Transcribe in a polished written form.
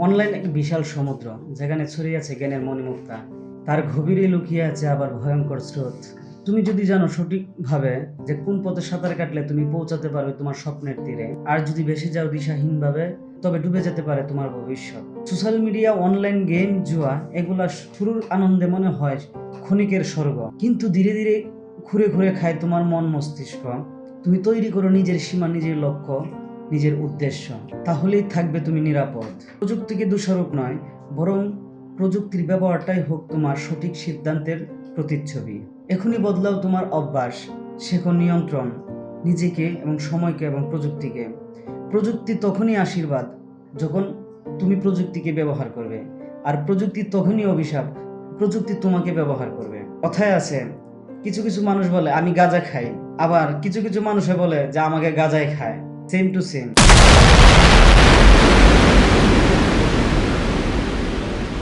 Online এক বিশাল সমুদ্র, যেখানে ছড়িয়ে আছে জ্ঞানের মণিমুক্তা। তার গভীরে লুকিয়ে আছে আবার ভয়ঙ্কর স্রোত। তুমি যদি জানো সঠিকভাবে যে কোন পথে সাঁতার কাটলে তুমি পৌঁছাতে পারবে তোমার স্বপ্নের তীরে, আর যদি ভেসে যাও দিশাহীনভাবে, তবে ডুবে যেতে পারে তোমার ভবিষ্যৎ। সোশ্যাল মিডিয়া, অনলাইন গেম, জুয়া, এগুলা শুরুর আনন্দে মনে হয় ক্ষণিকের স্বর্গ, কিন্তু ধীরে ধীরে ঘুরে ঘুরে খায় তোমার মন মস্তিষ্ক। তুমি তৈরি করো নিজের সীমা, নিজের লক্ষ্য, নিজের উদ্দেশ্য, তাহলেই থাকবে তুমি নিরাপদ। প্রযুক্তিকে দোষারোপ নয়, বরং প্রযুক্তির ব্যবহারটাই হোক তোমার সঠিক সিদ্ধান্তের প্রতিচ্ছবি। এখনই বদলাও তোমার অভ্যাস, শেখো নিয়ন্ত্রণ, নিজেকে এবং সময়কে এবং প্রযুক্তিকে। প্রযুক্তি তখনই আশীর্বাদ যখন তুমি প্রযুক্তিকে ব্যবহার করবে, আর প্রযুক্তি তখনই অভিশাপ প্রযুক্তি তোমাকে ব্যবহার করবে। কথায় আছে, কিছু কিছু মানুষ বলে আমি গাঁজা খাই, আবার কিছু কিছু মানুষে বলে যে আমাকে গাঁজাই খায়। Same to same.